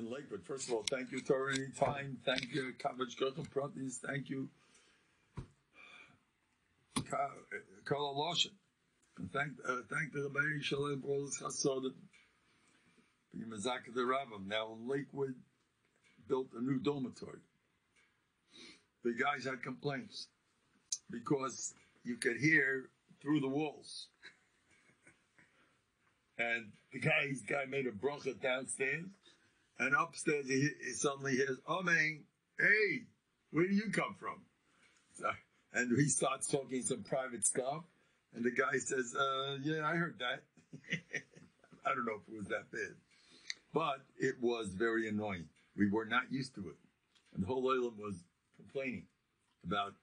in Lakewood. First of all, thank you, Torah Anytime. Thank you, Kavach Gerchel Pratis. Thank you, Karl Loshin. And thank the Rabbi Shalom for all this chassadah. The Mezakah the Rambam. Now, Lakewood built a new dormitory. The guys had complaints because you could hear through the walls. And the guy made a bracha downstairs, and upstairs he suddenly hears, "Oh man, hey, where do you come from?" So, and he starts talking some private stuff, and the guy says, "Yeah, I heard that." I don't know if it was that bad, but it was very annoying. We were not used to it, and the whole island was complaining about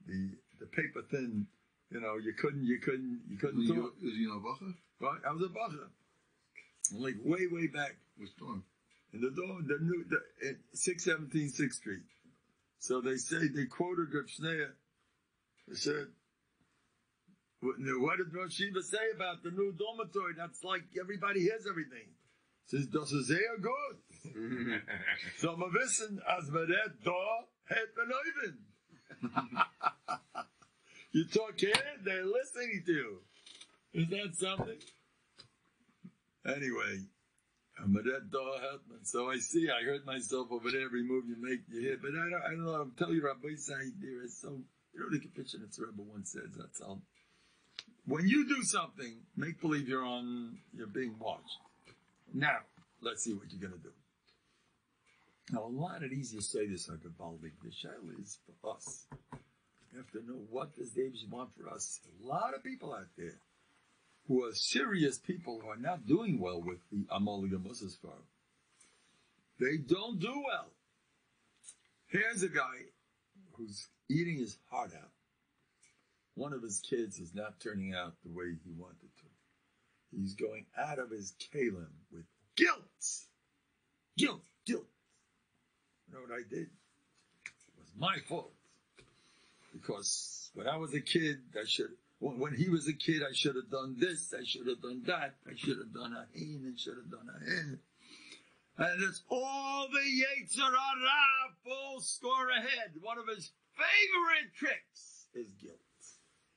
the paper thin. You know, you couldn't talk. Is he in a bacha? Right, I was a bacha. Like way back. Which dorm? In the dorm, the 617 6th Street. So they quoted Reb Shneya. They said, what did Rosh Shiva say about the new dormitory? That's like everybody hears everything. Says, das ist sehr gut. So wir wissen, als wir das da hätten. You talk here, they're listening to you. Is that something? Anyway, I'm at that door helping. So I heard myself over there. Every move you make, you hear. But I don't know. I'm telling you, Rabbi Said, there is so. You know the Kapitchin, it's Rebbe once says, that's all. When you do something, make believe you're being watched. Now, let's see what you're going to do. Now, a lot of these, you say this like a Baltic. The shayla is for us. You have to know what does David want for us. A lot of people out there who are serious people who are not doing well with the Amal Gamus's farm. They don't do well. Here's a guy who's eating his heart out. One of his kids is not turning out the way he wanted to. He's going out of his kalim with guilt. Guilt. You know what I did? It was my fault. Because when I was a kid, when he was a kid, I should have done this, I should have done that, I should have done a hin and should have done a hin. And it's all the Yetzer Hara full score ahead. One of his favorite tricks is guilt.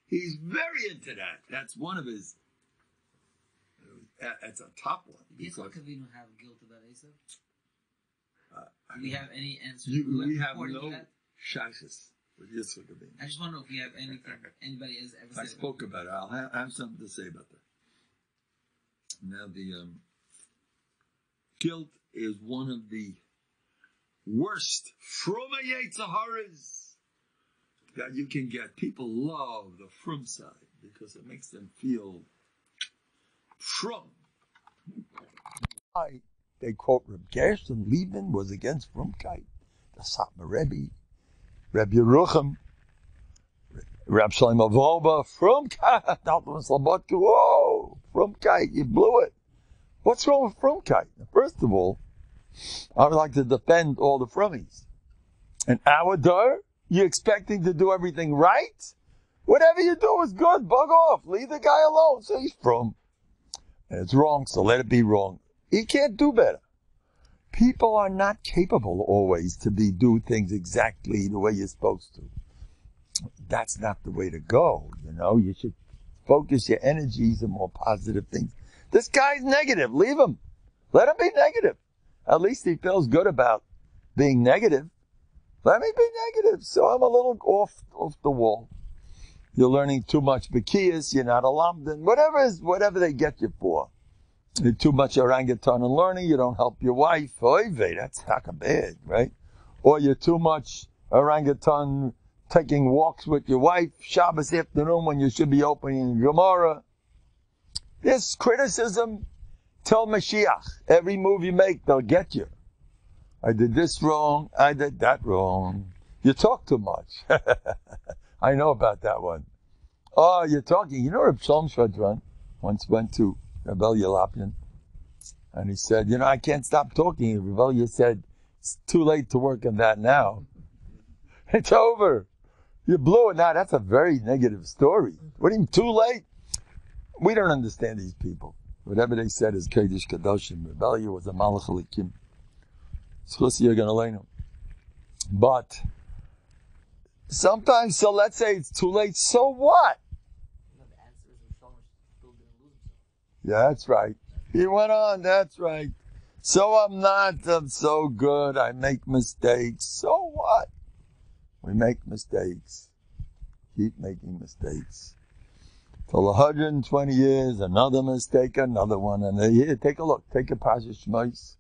He's very into that. That's one of his, that's a top one. Did Yitzchak Avinu have guilt about Esav? Do we have any answers? We have no shashis. I just want to know if we have anything anybody has ever said. I spoke about it. I'll have something to say about that. Now, the guilt is one of the worst fruma yetzaharas that you can get. People love the frum side because it makes them feel frum. They quote Reb Gershon Liebman was against frumkeit. The Satmar Rebbe. Reb Yerucham, Reb Shlomo Volba, frumkeit, whoa, frumkeit, you blew it. What's wrong with frumkeit? First of all, I would like to defend all the frummies. And our door, you expecting to do everything right? Whatever you do is good, bug off, leave the guy alone, so he's frum. And it's wrong, so let it be wrong. He can't do better. People are not capable always to do things exactly the way you're supposed to. That's not the way to go, you know. You should focus your energies on more positive things. This guy's negative. Leave him. Let him be negative. At least he feels good about being negative. Let me be negative. So I'm a little off the wall. You're learning too much Bekias. You're not a lamdan. Whatever they get you for. You're too much orangutan and learning, you don't help your wife. Oy vey, that's not bad, right? Or you're too much orangutan taking walks with your wife, Shabbos afternoon when you should be opening Gemara. This criticism, tell Mashiach, every move you make, they'll get you. I did this wrong, I did that wrong. You talk too much. I know about that one. Oh, you're talking. You know Reb Shalom Shvadran once went to Rebel Yalapian, and he said, you know, I can't stop talking. Rebel said, it's too late to work on that now. It's over. You blew it now. That's a very negative story. What do you mean, too late? We don't understand these people. Whatever they said is Kodesh Kadoshim. Rebellion was a Malach Elikim. But sometimes, so let's say it's too late, so what? Yeah, that's right. He went on, that's right. So I'm so good, I make mistakes. So what? We make mistakes. Keep making mistakes. Till 120 years, another mistake, another one. And here, take a look. Take a passage, Shmos,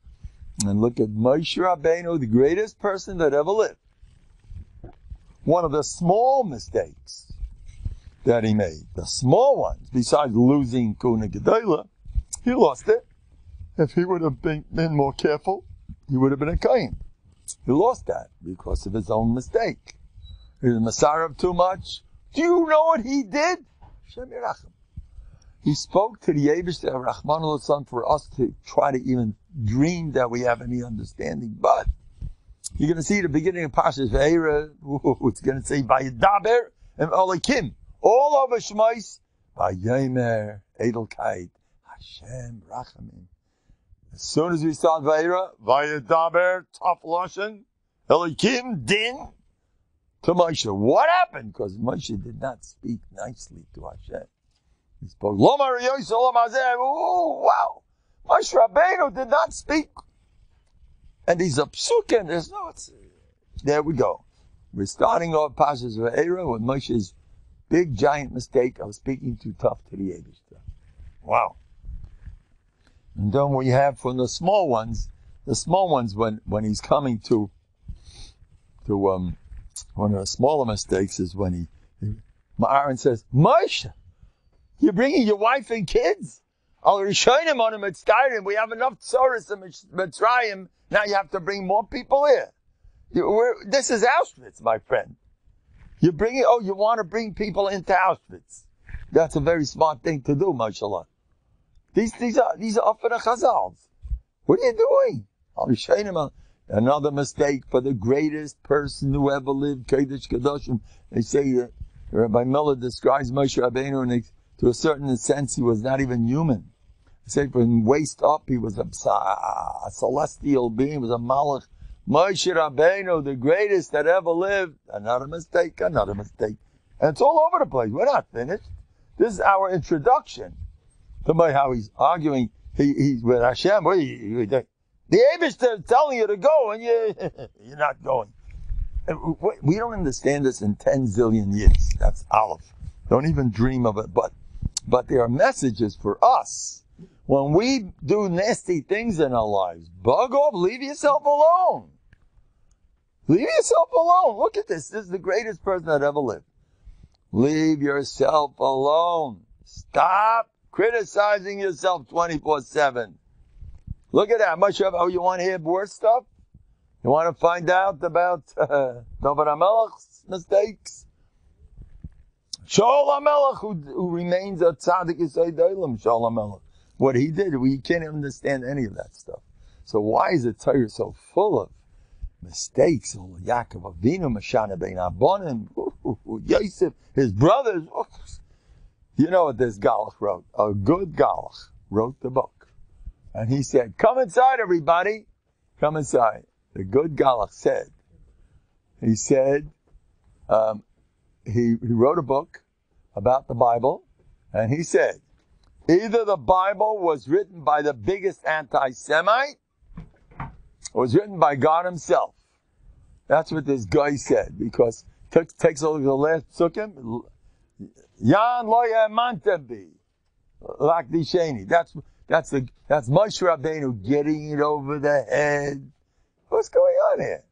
and look at Moshe Rabbeinu, the greatest person that ever lived. One of the small mistakes that he made, the small ones, besides losing Kuna Gedola, he lost it. If he would have been more careful, he would have been a Kain. He lost that because of his own mistake. He was Messiah of too much. Do you know what he did? He spoke to the Eibush of Rahman al-San for us to try to even dream that we have any understanding. But you're going to see the beginning of Parshas Ve'era. It's going to say Vayedaber and Olikim. All over Shmos. Vayemer Edelkeit Hashem Rachamim. As soon as we start Ve'era, Vayedaber Tough Lashon Elikim Din to Moshe. What happened? Because Moshe did not speak nicely to Hashem. He spoke, Lomar Yois Olam Hazeh. Wow. Moshe Rabbeinu did not speak. And these are psukim. There's no, there we go. We're starting off Parshas Ve'era with Moshe's big giant mistake of speaking too tough to the Eibush. Wow. And then we have from the small ones when he's coming to one of the smaller mistakes is when Aaron says, Moshe, you're bringing your wife and kids? Al Rishonim on him, we have enough tzoros in Mitzrayim, now you have to bring more people here. This is Auschwitz, my friend. You want to bring people into Auschwitz. That's a very smart thing to do, mashallah. These are often the Chazals. What are you doing? Al Rishonim, another mistake for the greatest person who ever lived, Kodesh Kadoshim. They say, Rabbi Miller describes Moshe Rabbeinu, and to a certain sense, he was not even human. They say from waist up, he was a celestial being, he was a malach. Moshe Rabbeinu, the greatest that ever lived. Another mistake. And it's all over the place. We're not finished. This is our introduction to how he's arguing. He's with Hashem. The Eibush is telling you to go, and you're not going. We don't understand this in 10 zillion years. That's Aleph. Don't even dream of it. But there are messages for us. When we do nasty things in our lives, bug off, leave yourself alone. Leave yourself alone. Look at this. This is the greatest person that ever lived. Leave yourself alone. Stop criticizing yourself 24/7. Look at that. Much of you want to hear worse stuff? You want to find out about David HaMelech's mistakes? Shaul HaMelech, who remains a tzaddik yesod olam, Shaul HaMelech. What he did, we can't understand any of that stuff. So why is the Torah so full of mistakes? Yaakov Avinu, Mashana ben Abonim, Yosef, his brothers. You know what this Galach wrote? A good Galach wrote the book. And he said, come inside, everybody. Come inside. The good Galach said, he wrote a book about the Bible, and he said, either the Bible was written by the biggest anti-Semite, or was written by God himself. That's what this guy said, because takes a look at the last psukim, Yan lo yamantabi, lakdisheni. That's Moshe Rabbeinu getting it over the head. What's going on here?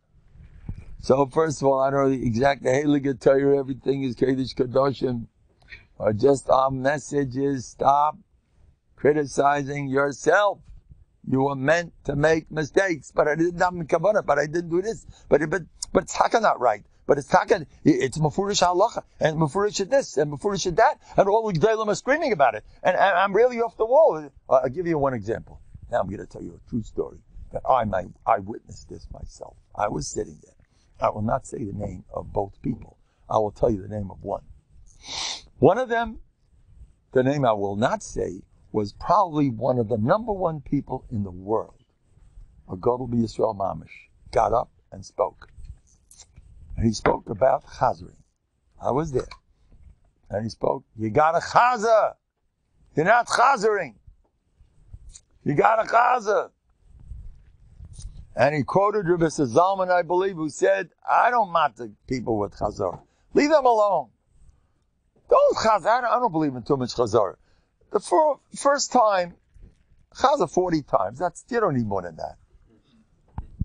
So first of all, I don't know the exact Heilige Torah, everything is Kodesh Kadoshim, or just our messages. Stop criticizing yourself. You were meant to make mistakes, but I didn't have kavanah, but I didn't do this. But it's taka not right. But it's taka, it's mafurish halacha, and mafurish this, and mafurish that, and all the gedolim are screaming about it. And I'm really off the wall. I'll give you one example. Now I'm going to tell you a true story that I witnessed this myself. I was sitting there. I will not say the name of both people. I will tell you the name of one. One of them, the name I will not say, was probably one of the number one people in the world. a Gadol b'Yisrael Mamish, got up and spoke. And he spoke about chazering. I was there. And he spoke, you got a chazer. You're not chazering. You got a chazer. And he quoted Rabbi Zalman, I believe, who said, I don't matter people with chazar. Leave them alone. Don't chazar. I don't believe in too much chazar. The first time, chazar 40 times. You don't need more than that.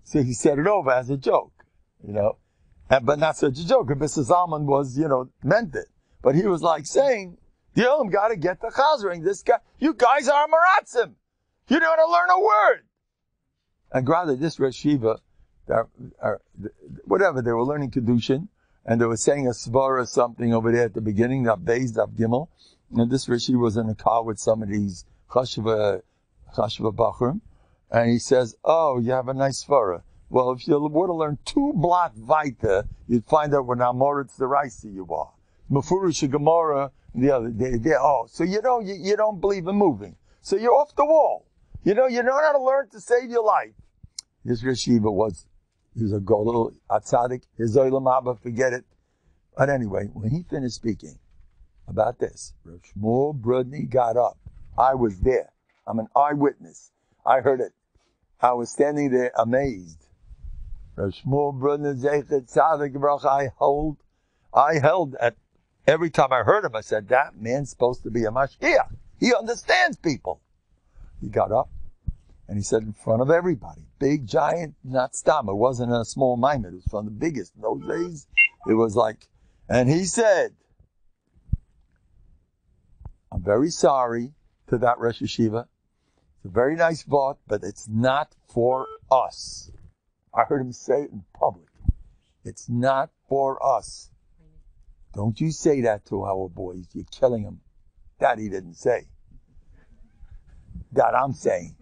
So he said it over as a joke, but not such a joke. Rabbi Zalman was, meant it. But he was like saying, the Olam got to get the chazering. This guy, you guys are maratzim. You don't want to learn a word. And rather, this Reshiva, whatever, they were learning Kedushin, and they were saying a svara or something over there at the beginning, that Beis, that Gimel, and this Reshiva was in a car with some of these Chashva Bachrim, and he says, oh, you have a nice svara. Well, if you were to learn 2 blot weiter, you'd find out when Amoritz the Raisi you are. Mefurish Gemara, the other day, so you don't believe in moving. So you're off the wall. You know how to learn to save your life. This Reshiva he was a Gadol, a tzaddik, his Olam Abba, forget it. But anyway, when he finished speaking about this, Rav Shmuel Brudny got up. I was there. I'm an eyewitness. I heard it. I was standing there amazed. Rav Shmuel Brudny Zeichet Tzaddik Baruch, I held at, every time I heard him, I said, that man's supposed to be a mashkiach. He understands people. He got up and he said in front of everybody, big, giant, not stam. It wasn't a small maimed. It was from the biggest. In those days, it was like, and he said, I'm very sorry to that Rosh Yeshiva. It's a very nice thought, but it's not for us. I heard him say it in public. It's not for us. Don't you say that to our boys. You're killing them. That he didn't say. That I'm saying.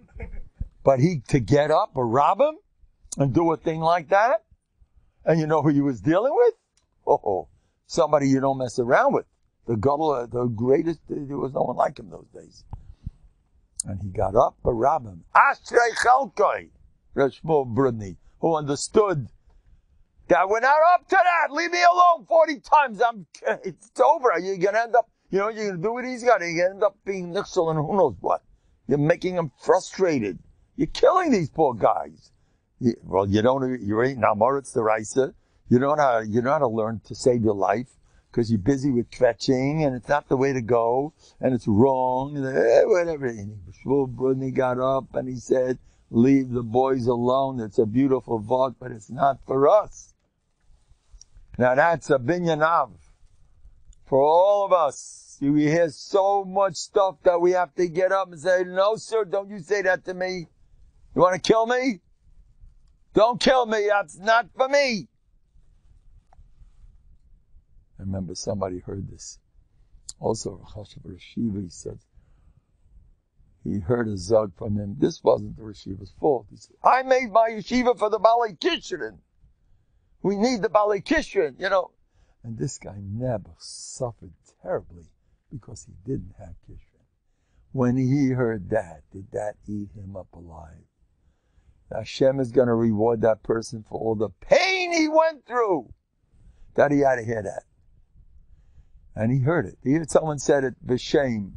But to get up or rob him and do a thing like that, and you know who he was dealing with? Oh, somebody you don't mess around with. The Gadol, the greatest, there was no one like him those days. And he got up or rob him. Ashrei Chalkoi, Rav Shmuel Brudny, who understood that we're not up to that. Leave me alone 40 times. It's over. You're going to end up, you're going to do what he's got. You're going to end up being Nixel and who knows what. You're making them frustrated. You're killing these poor guys. You ain't Namoritz the Raisa. You don't know how to learn to save your life because you're busy with kvetching and it's not the way to go and it's wrong. Whatever. And Shmuel Brudny got up and he said, leave the boys alone. It's a beautiful thought, but it's not for us. Now that's a binyanav for all of us. We hear so much stuff that we have to get up and say, no, sir, don't you say that to me. You want to kill me? Don't kill me. That's not for me. I remember somebody heard this. Also, Rashiva, he said, he heard a zug from him. This wasn't the Rashiva's fault. He said, I made my yeshiva for the Balei Kishrin. We need the Balei Kishrin, And this guy never suffered terribly because he didn't have Kishrin. When he heard that, did that eat him up alive? Hashem is going to reward that person for all the pain he went through. That he had to hear that. And he heard it. He heard someone said it, B'Shem,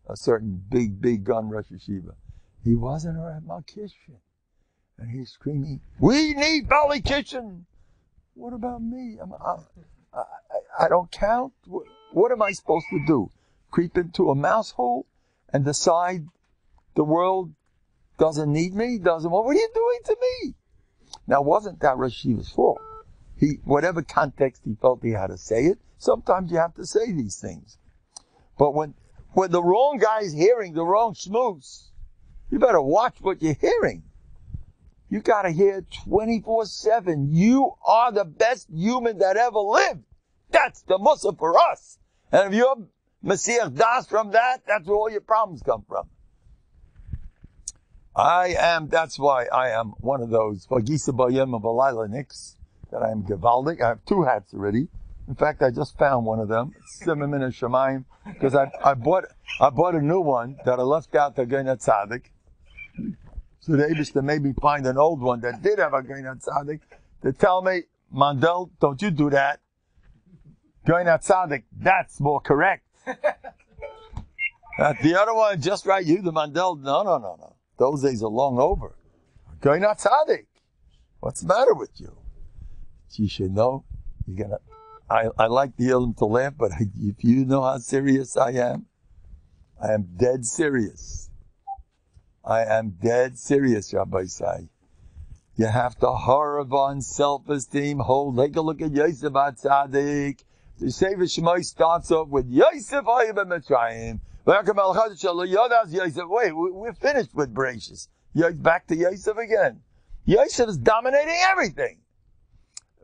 a certain big gun Rosh Yeshiva. He wasn't a Rav Kishrin. And he's screaming, we need Balei Kishrin. What about me? I don't count. What am I supposed to do? Creep into a mouse hole and decide the world doesn't need me? What are you doing to me? Now, wasn't that Rosh Yeshiva's fault? Whatever context he felt he had to say it, sometimes you have to say these things. But when the wrong guy's hearing the wrong schmooze, you better watch what you're hearing. You gotta hear 24/7. You are the best human that ever lived. That's the mussar for us. And if you're Messiah Das from that, that's where all your problems come from. That's why I am one of those, Vagisa Bayim of Alayla Nix, that I am Gevaldik. I have 2 hats already. In fact, I just found one of them. It's Simon and Shemaim, because I bought a new one that I left out to Gena Tzaddik. So the Eibishter made me find an old one that did have a Goynat Tzaddik to tell me, Mendel, don't you do that. Goynat Tzaddik, that's more correct. The other one, just right, you, the Mendel, no. Those days are long over. Goynat Tzaddik. What's the matter with you? You should know. You're gonna. I like the Ilm to laugh, but if you know how serious I am dead serious. I am dead serious, Rabbi Say. You have to horror on self-esteem. Take a look at Yosef HaTzadik. The Sefer Shemai starts off with Yosef Hayim Mitzrayim. Wait, we're finished with Bereshis. Back to Yosef again. Yosef is dominating everything.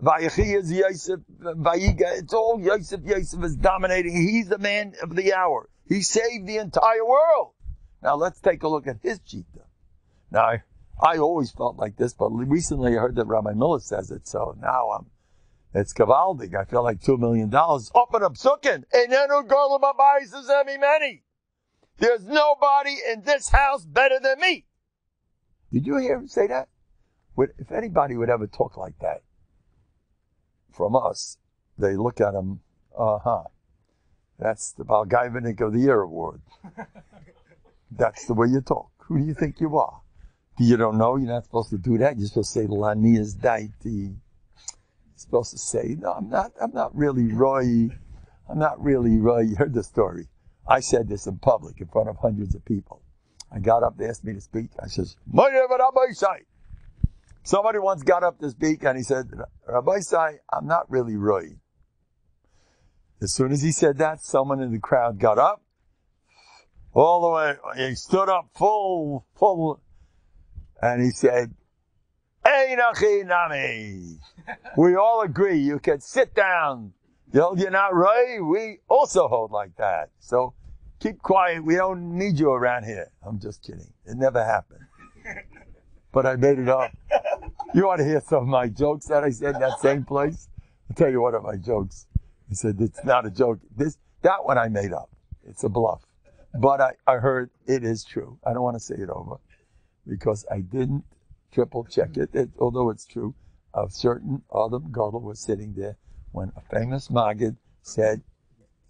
Vayechi is Yosef. Vayiga, it's all Yosef. Yosef is dominating. He's the man of the hour. He saved the entire world. Now let's take a look at his Chita. Now, I always felt like this, but recently I heard that Rabbi Miller says it, so now it's Kavaldig. I feel like $2 million. Open up Sukkot. There's nobody in this house better than me. Did you hear him say that? If anybody would ever talk like that from us, they look at him, that's the Balgaivanik of the Year award. That's the way you talk. Who do you think you are? You don't know, you're not supposed to do that. You're supposed to say, Lanias Daiti. You're supposed to say, no, I'm not really Roy. I'm not really Roy. You heard the story. I said this in public in front of hundreds of people. I got up, they asked me to speak. I says, Rabbi Sai. Somebody once got up to speak and he said, Rabbi Sai, I'm not really Roy. As soon as he said that, someone in the crowd got up. All the way, he stood up full, and he said, Einachi Nami. We all agree, you can sit down. You're not right, we also hold like that. So keep quiet, we don't need you around here. I'm just kidding. It never happened. But I made it up. You want to hear some of my jokes that I said in that same place? I'll tell you one of my jokes. He said, it's not a joke. That one I made up. It's a bluff. But I heard it is true. I don't want to say it over because I didn't triple check it, although it's true. A certain Adam Gadol was sitting there when a famous Maggid said,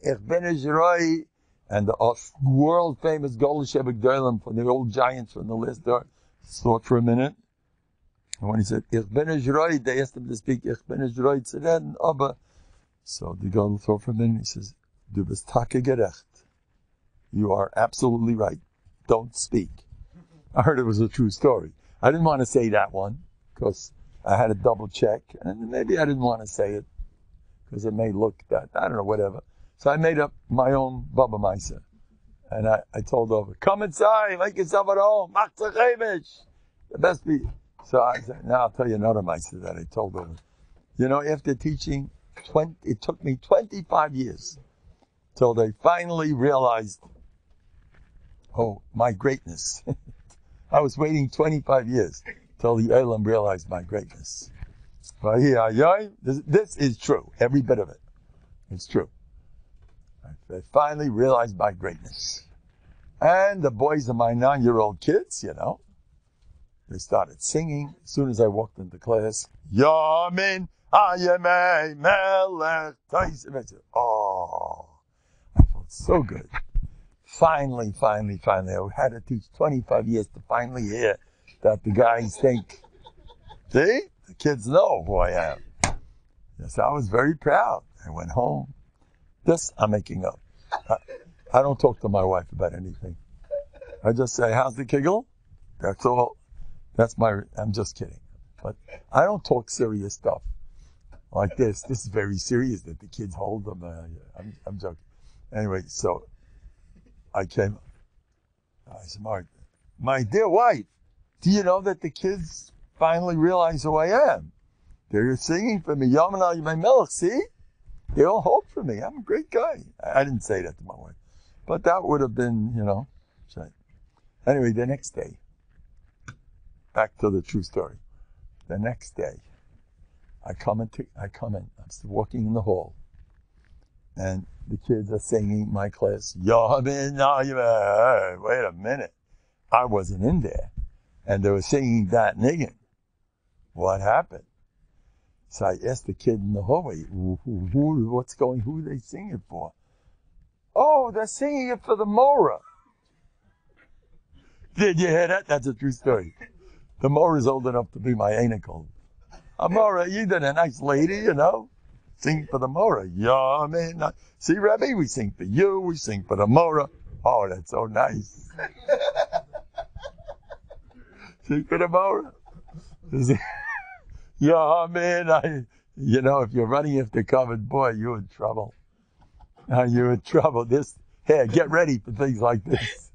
Ich bin Israel, and the world famous Gadol Shebek from the old giants from the list there, thought for a minute. And when he said, Ich bin Israel, they asked him to speak, Ich bin Israel, Abba. So the Gadol thought for a minute, he says, Du bist Tage gerecht. You are absolutely right. Don't speak. I heard it was a true story. I didn't want to say that one because I had to double check, and maybe I didn't want to say it because it may look that, I don't know, whatever. So I made up my own Baba Maisa. And I told over, come inside, make yourself at home, the best be. So I said, now I'll tell you another Maisa that I told over. You know, after teaching, it took me 25 years till they finally realized, my greatness. I was waiting 25 years till the Elam realized my greatness. This is true, every bit of it. It's true. They finally realized my greatness. And the boys of my 9-year-old kids, they started singing as soon as I walked into class. Yamin Ayamei Melech Taisim. I said, I felt so good. Finally, I had to teach 25 years to finally hear that the guys think, see, the kids know who I am. Yes, I was very proud. I went home. This I'm making up. I don't talk to my wife about anything. I just say, how's the kiggle? That's all. I'm just kidding. But I don't talk serious stuff like this. This is very serious that the kids hold them. I'm joking. Anyway, so I came. I said, my dear wife, do you know that the kids finally realize who I am? They're singing for me. Yaman my Melech, see? They all hope for me. I'm a great guy. I didn't say that to my wife. But that would have been, shame. Anyway, the next day, back to the true story. The next day, I come in, I'm still walking in the hall, and the kids are singing my class, wait a minute. I wasn't in there. And they were singing that niggun. What happened? So I asked the kid in the hallway, who are they singing for? Oh, they're singing it for the Mora. Did you hear that? That's a true story. The Mora's old enough to be my uncle. Mora, you did a nice lady, you know. Sing for the Mora. Yeah, man. See, Rebbe, we sing for you, we sing for the Mora. Oh, that's so nice. Sing for the Mora. Yeah, man. If you're running after covered, boy, you're in trouble. You're in trouble. Get ready for things like this.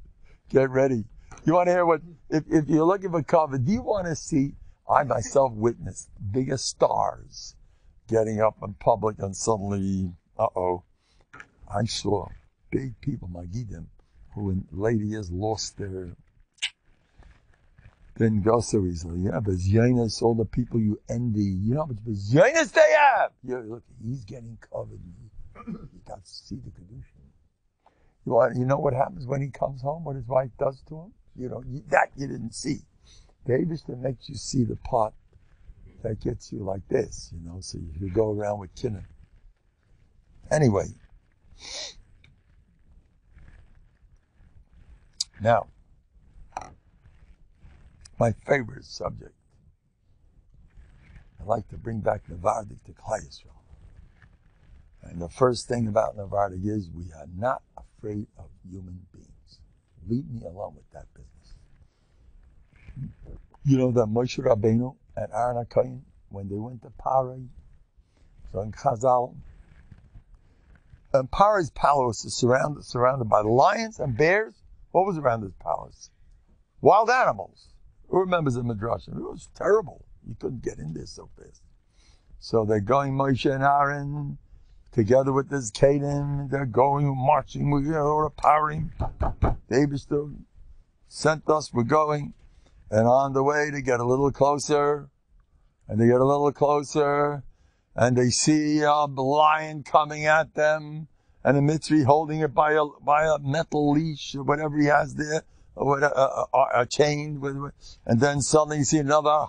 Get ready. You want to hear if you're looking for cover, do you want to see, I myself witnessed biggest stars getting up in public and suddenly, I saw big people, Magidim, who in later years lost didn't go so easily. Yeah, Bezyanis, all the people you envy, you know how much Bezyanis they have. Look, he's getting covered. You got to see the Kedushin. You know what happens when he comes home, what his wife does to him? That you didn't see. The Eibishter makes you see the part that gets you like this, so you go around with kinna. Anyway. Now, my favorite subject. I like to bring back Novehardok to Klal Yisrael. And the first thing about Novehardok is we are not afraid of human beings. Leave me alone with that business. You know that Moshe Rabbeinu and Aaron HaKohen, when they went to Parai, so in Chazal, and Parai's palace is surrounded by lions and bears. What was around his palace? Wild animals. Who remembers the Midrash? It was terrible. You couldn't get in there so fast. So they're going, Moshe and Aaron, together with this Kedim, they're going, marching, we're going to Parai. The Eibishter sent us, we're going. And on the way, they get a little closer, and they get a little closer, and they see a lion coming at them, and a Mitzri holding it by a metal leash, or whatever he has there, or a chain, and then suddenly you see another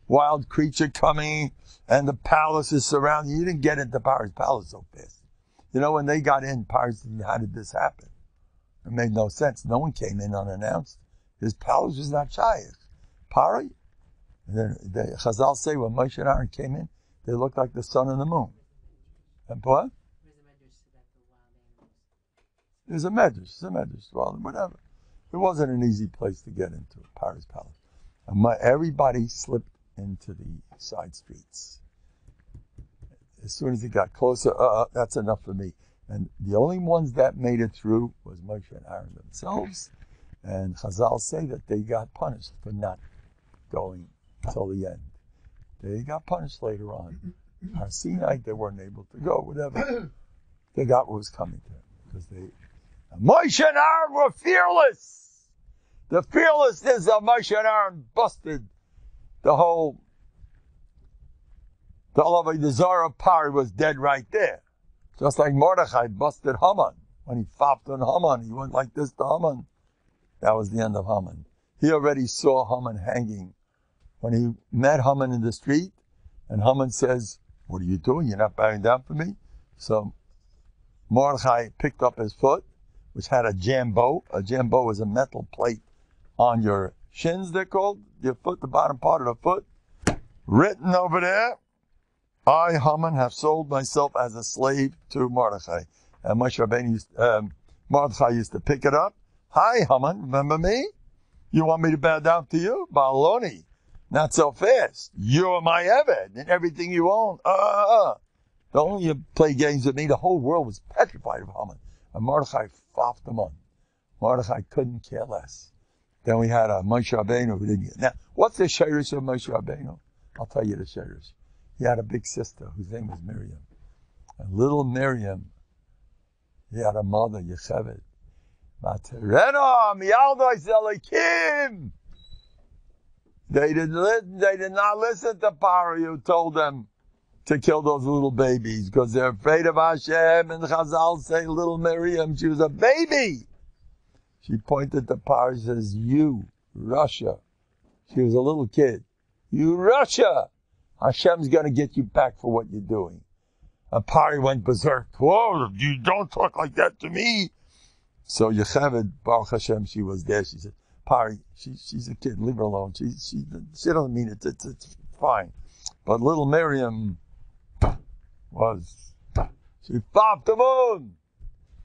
wild creature coming, and the palace is surrounded. You didn't get into Parai's palace so fast. When they got in, Parai said, how did this happen? It made no sense. No one came in unannounced. His palace was not shaykh. Parai. And then the Chazal say when Moshe and Aaron came in, they looked like the sun and the moon. And what? There's a medrash. Well, whatever. It wasn't an easy place to get into, Parai's palace. And everybody slipped into the side streets. As soon as it got closer, that's enough for me. And the only ones that made it through was Moshe and Aaron themselves. And Chazal say that they got punished for not going till the end. They got punished later on. Har Sinai, they weren't able to go, whatever. They got what was coming to them. Because Moshe and Aaron were fearless. The fearlessness of Moshe and Aaron busted the Zara of Parai was dead right there. Just like Mordechai busted Haman. When he fopped on Haman, he went like this to Haman. That was the end of Haman. He already saw Haman hanging. When he met Haman in the street, and Haman says, what are you doing? You're not bowing down for me? So Mordechai picked up his foot, which had a jambo. A jambo is a metal plate on your shins, they're called. Your foot, the bottom part of the foot. Written over there, I, Haman, have sold myself as a slave to Mordechai. And Mordechai used to pick it up. Hi, Haman, remember me? You want me to bow down to you? Baloney. Not so fast. You're my Eved and everything you own. Don't you play games with me. The whole world was petrified of Haman. And Mordechai fopped him on. Mordechai couldn't care less. Then we had a Moshe Rabbeinu who didn't get. Now, what's the shirish of Moshe Rabbeinu? I'll tell you the shirish. He had a big sister whose name was Miriam. And little Miriam, he had a mother, Yocheved. They did not listen to Parai, who told them to kill those little babies because they're afraid of Hashem. And Chazal say little Miriam, she was a baby. She pointed to Parai and says, you, Russia, She was a little kid. You Russia! Hashem's going to get you back for what you're doing. And Pari went berserk. Whoa, you don't talk like that to me. So Yocheved, Baruch Hashem, she was there. She said, Pari, she's a kid. Leave her alone. She doesn't mean it. It's fine. But little Miriam she popped the moon.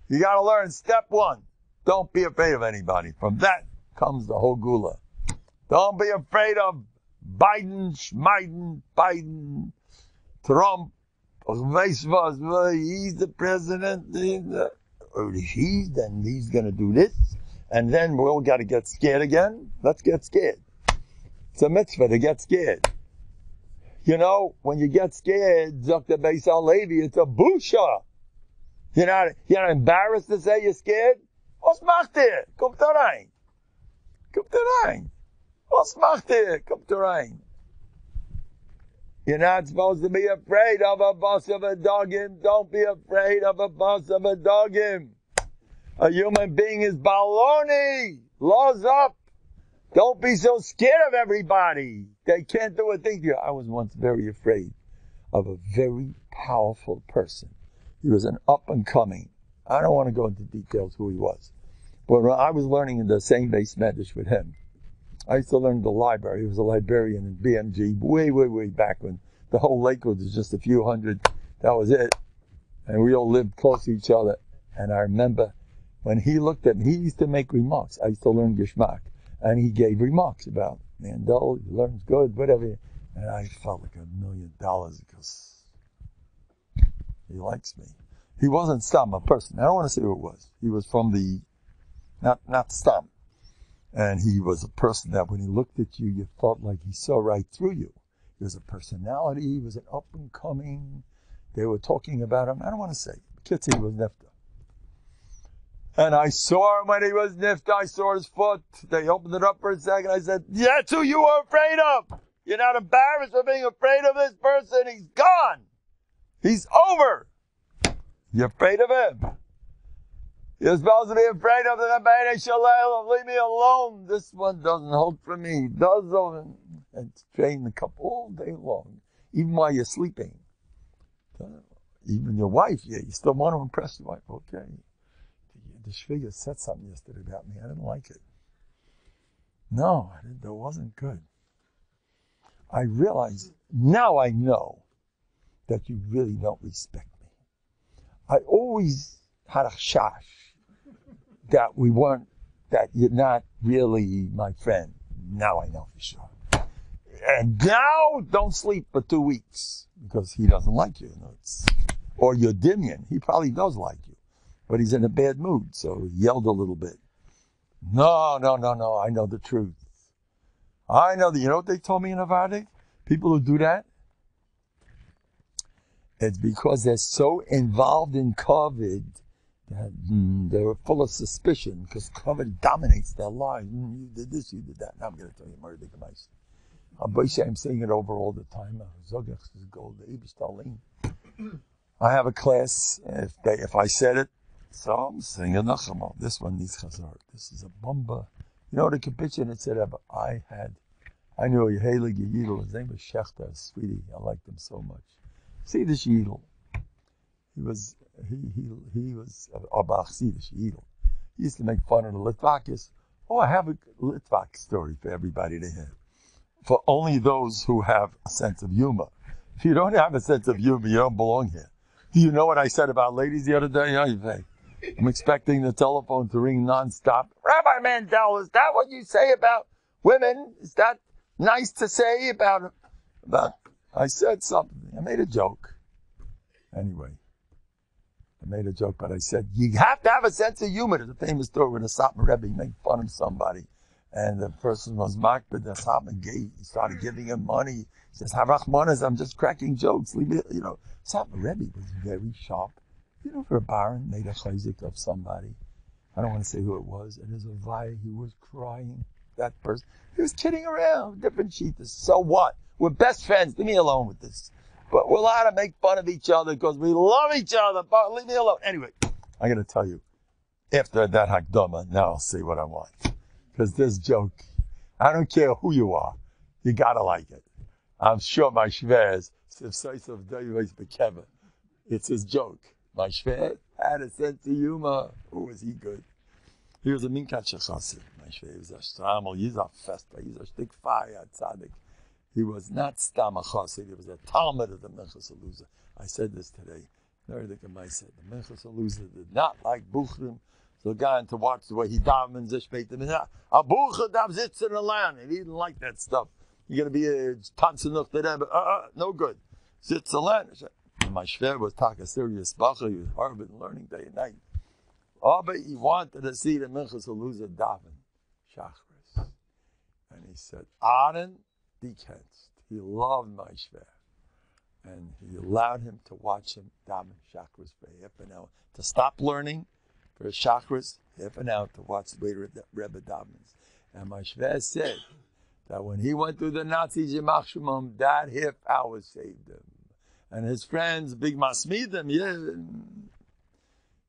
You got to learn step one. Don't be afraid of anybody. From that comes the whole gula. Don't be afraid of Biden, Trump. He's the president. Then he's going to do this. And then we all got to get scared again. Let's get scared. It's a mitzvah to get scared. You know, when you get scared, Dr. Beis Levi, it's a busha. You're not embarrassed to say you're scared? Was macht ihr? Kommt da rein. Was macht ihr? Kommt da rein. You're not supposed to be afraid of a bus of a dogim. Don't be afraid of a bus of a dogim. A human being is baloney. Laws up. Don't be so scared of everybody. They can't do a thing to you. I was once very afraid of a very powerful person. He was an up-and-coming. I don't want to go into details who he was. But when I was learning in the same base medish with him, I used to learn in the library. He was a librarian in BMG way back when the whole Lakewood was just a few hundred. That was it. And we all lived close to each other. And I remember when he looked at me, he used to make remarks. I used to learn Gishmak. And he gave remarks about Mendel, he learns good, whatever. And I felt like $1 million because he likes me. He wasn't Stam, a person. I don't want to say who it was. He was from the, not Stam. And he was a person that when he looked at you, you felt like he saw right through you. He was a personality. He was an up-and-coming. They were talking about him. I don't want to say. Kitzi was Nifta. And I saw him when he was Nifta. I saw his foot. They opened it up for a second. I said, that's who you were afraid of. You're not embarrassed for being afraid of this person. He's gone. He's over. You're afraid of him. You're supposed to be afraid of the Rabbeinu Shalom. Leave me alone. This one doesn't hold for me. Doesn't. And train the cup all day long, even while you're sleeping. Even your wife, you still want to impress your wife. Okay. The Shviga said something yesterday about me. I didn't like it. No, that wasn't good. I realized, now I know that you really don't respect me. I always had a chash that you're not really my friend. Now I know for sure. And now don't sleep for 2 weeks because he doesn't like you. Or you're Dimian. He probably does like you, but he's in a bad mood, so he yelled a little bit. No. I know the truth. I know you know what they told me in Novandik? People who do that, it's because they're so involved in COVID that they're full of suspicion because COVID dominates their lives. You did this, you did that. Now I'm going to tell you more big mice. I'm saying it over all the time. I have a class. If I said it, so I'm saying it. This one needs chazar. This is a bomba. You know the capitulation it said. I knew a Heilig Yidel. His name was Shechter, sweetie. I liked him so much. See the Yidel. He was Abach Sidish Yidel. He used to make fun of the Litvakis. Oh, I have a Litvak story for everybody to hear. For only those who have a sense of humor. If you don't have a sense of humor, you don't belong here. Do you know what I said about ladies the other day? I'm expecting the telephone to ring nonstop. Rabbi Mendel, is that what you say about women? Is that nice to say about? I said something. I made a joke. Anyway, I made a joke, but I said, you have to have a sense of humor. There's a famous story when a Satmar Rebbe made fun of somebody. And the person was mocked, but the Satmar gave. He started giving him money. He says, Harachmanas, I'm just cracking jokes. Leave me, Satmar Rebbe was very sharp. For a baron, made a chayzik of somebody. I don't want to say who it was. And there's a vaya, he was crying. That person, he was kidding around. Different sheetas. So what? We're best friends. Leave me alone with this. But we're allowed to make fun of each other because we love each other. But leave me alone. Anyway, I'm going to tell you. After that Hakdama, now I'll say what I want. Because this joke, I don't care who you are. You gotta like it. I'm sure my shver it's his joke. My shver had a sense of humor. Oh, was he good? He was a minkat shechassid. My shver was a stramel. He's a festa. He's a shtik fire tzaddik. He was not stam a chassid. He was a talmud of the Minchas Aluza. I said this today. The said the Minchas Aluza did not like Buchrim. So going to watch the way he davens, a bucher dav sits in the land. He didn't like that stuff. You're going to be a tanzen to them, no good. Sits in the land. My shver was talking serious bacher. He was hard learning day and night. Oh, but he wanted to see the Minchas Aluza daven shachris, and he said, "Aaron dikenst." He loved my shver, and he allowed him to watch him daven shachris for half an hour to stop learning. For a chakras, half an hour to watch the way the Rebbe davens. And my shver said that when he went through the Nazis, that half hour saved him. And his friends, big masmidim,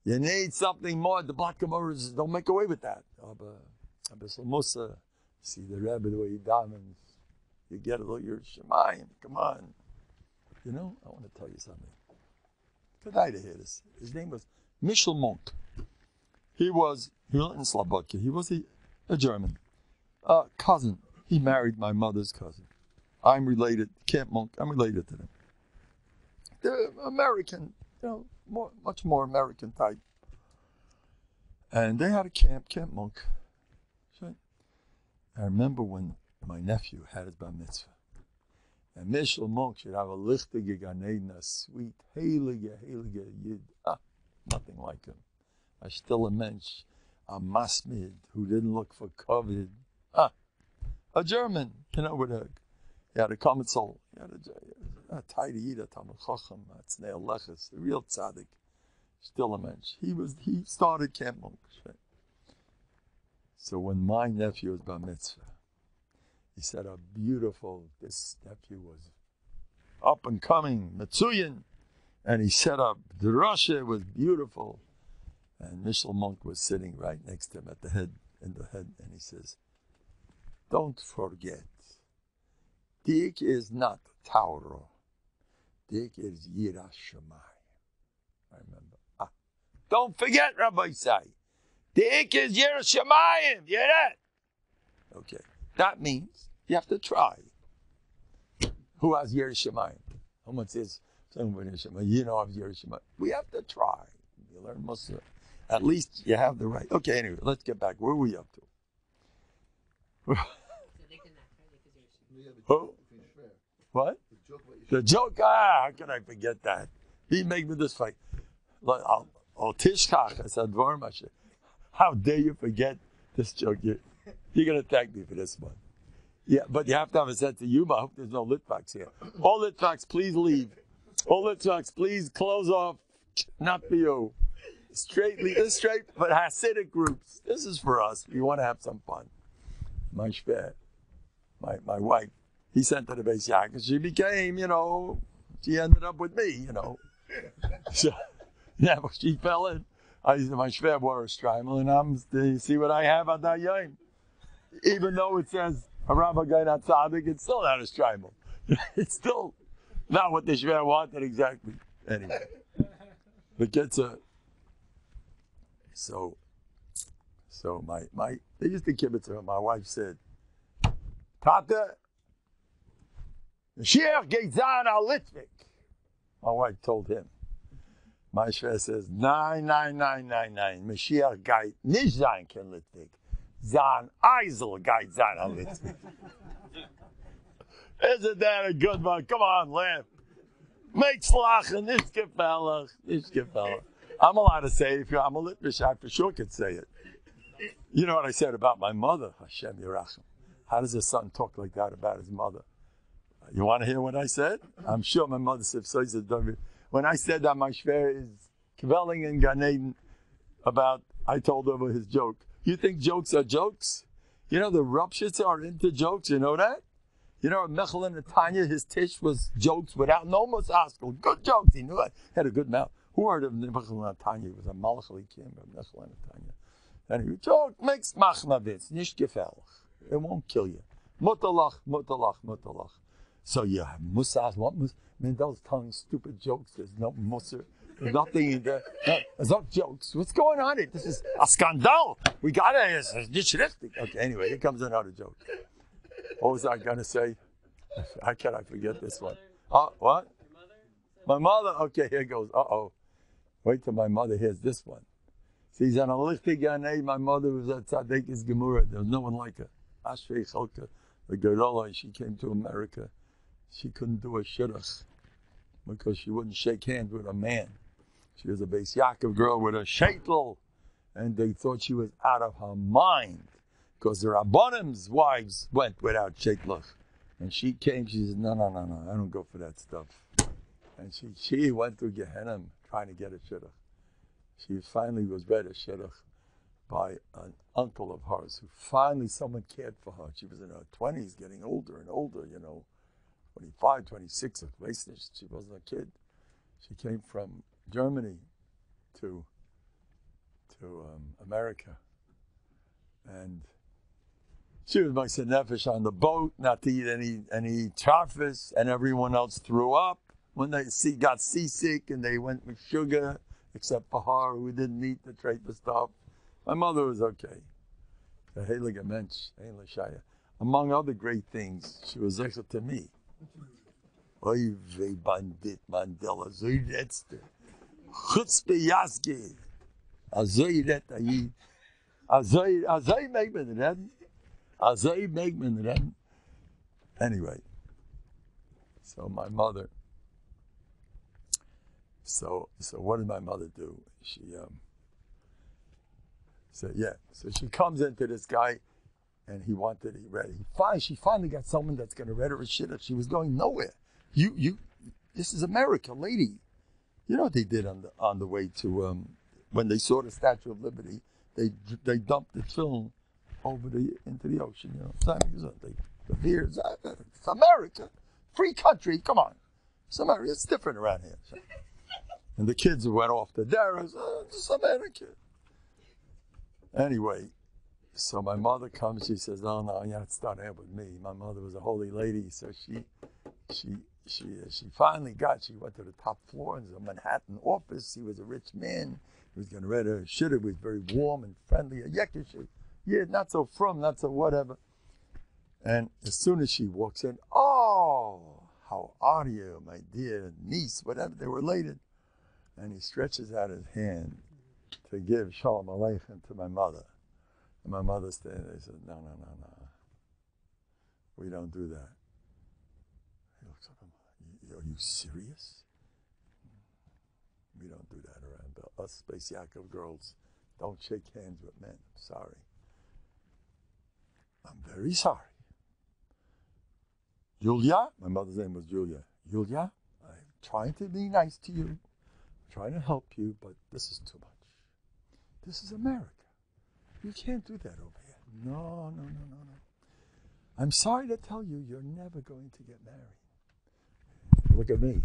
you need something more. The black Gemaras don't make away with that. Musa, see the Rebbe, the way he davens, you get a little, you're Shemayim, come on. You know, I want to tell you something. Good night to hear this. His name was Michel Monk. He was in Slobodka. He was a German. Cousin. He married my mother's cousin. I'm related, Camp Monk, I'm related to them. They're American, much more American type. And they had a Camp Monk. So I remember when my nephew had his bar mitzvah. And Michel Monk should have a lichtige Ganeden, a sweet, heilige Yid. Nothing like him. I still a mensch, a masmid who didn't look for COVID. A German, with he had a common soul. He had a tidy Yida, Talmud Chacham, a Tzneil Leches, a real tzaddik. Still a mensch. He started Camp Monk. So when my nephew was bar mitzvah, he said this nephew was up and coming, Metzuyin, and he set up, the Russia was beautiful. And Michel Monk was sitting right next to him in the head, and he says, "Don't forget, Dik is not Tauro. Dik is Yirah Shamayim." I remember. Don't forget, Rabbi Isai. Dik is Yirah Shamayim. You hear that? Okay. That means you have to try. Who has Yirah Shamayim? How much is someone in Shamayim? You know of Yirah Shamayim. We have to try. You learn most of it. At least you have the right. Okay, anyway, let's get back. Where were we up to? Who? What? The joke. How can I forget that? He made me this fight. I'll tishkach. I said, how dare you forget this joke? You're going to thank me for this one. Yeah, but you have to have a sense of humor. I hope there's no Litvaks here. All Litvaks, please leave. All Litvaks, please close off. Not for you. Straight but Hasidic groups. This is for us. We want to have some fun. My shver, my wife, he sent her to Beis Yaakov. She became, she ended up with me, So, yeah, but she fell in. My shver wore a strimal, and you see what I have on that yaim. Even though it says a rabbi guy not tzaddik, it's still not a strimal. It's still not what the shver wanted exactly. Anyway, but gets a. So they used to kibitz her. My wife said, "Tata, Mashiach geht sein al Litvik." My wife told him. My shver says, "Nein. Mashiach geht nicht sein kein Litvik. Sein Eisel geht sein al Litvik." Isn't that a good one? Come on, laugh. Make slachen, nicht gefällig. I'm allowed to say it. If I'm a Litvish, I for sure could say it. You know what I said about my mother, Hashem Yerachem. How does a son talk like that about his mother? You want to hear what I said? I'm sure my mother said, when I said that my shver is kvelling in Gan Eden about, I told her his joke. You think jokes are jokes? The Rupshits are into jokes, you know that? Michel and Tanya, his tish was jokes without no musaskel. Good jokes, he knew it. He had a good mouth. Who heard of Michel and Tanya? He was a Malach Likim of Michel and Tanya. Anyway, joke makes machmavitz, nicht gefällig. It won't kill you. Mutalach, mutalach, mutalach. So you have musas. What Mandel's telling stupid jokes. There's no musar. There's nothing in there. There's no jokes. What's going on here? This is a scandal. We got it. It's disrespectful. Okay, anyway, here comes another joke. What was I going to say? How can I forget this one? Oh, what? My mother? Okay, here goes. Uh-oh. Wait till my mother hears this one. See, my mother was at Tzadikis Gemurah. There was no one like her. Ashrei Chalka, the Gorilla, she came to America. She couldn't do a shidduch because she wouldn't shake hands with a man. She was a Beis Yaakov girl with a shaitel, and they thought she was out of her mind because the Rabbanim's wives went without shaitlach. And she came, she said, no, I don't go for that stuff. And she went through Gehenna trying to get a shidduch. She finally was read a shidduch by an uncle of hers who finally someone cared for her. She was in her 20s, getting older and older, 25, 26, she wasn't a kid. She came from Germany to America. And she was Moshe Nefesh on the boat, not to eat any charfis, and everyone else threw up when they got seasick, and they went with sugar, except for her, who didn't eat the trepa stuff. My mother was okay. The heilige Mensch, among other great things, she was zecher to me. Oy vey bandit Mandela, azoy letzte. Chutzpe Yaski. Azoy let ayi. Azoy make me reden. Azoy make me reden. Anyway, so my mother. So what did my mother do? She so she comes into this guy, and he wanted to read it. She finally got someone that's going to read her a shidduch. She was going nowhere. This is America, lady. You know what they did on the way to when they saw the Statue of Liberty, they dumped the film into the ocean. The beers. It's America, free country. Come on, it's America. It's different around here. So. And the kids went off to Dara's. It's America. Anyway, so my mother comes. She says, "No, you have to start out with me." My mother was a holy lady, so she finally she went to the top floor in the Manhattan office. He was a rich man. He was going to read her shidduch. He was very warm and friendly. Yeah, not so from, not so whatever. And as soon as she walks in, oh, how are you, my dear niece, whatever, they were related. And he stretches out his hand to give Shalom Aleichem to my mother. And my mother standing there, said, no. We don't do that. He looks up at me, are you serious? We don't do that around us Beis Yaakov girls. Don't shake hands with men. I'm sorry. I'm very sorry. Julia, my mother's name was Julia. Julia, I'm trying to be nice to you. Trying to help you, but this is too much. This is America. You can't do that over here. No. I'm sorry to tell you, you're never going to get married. Look at me.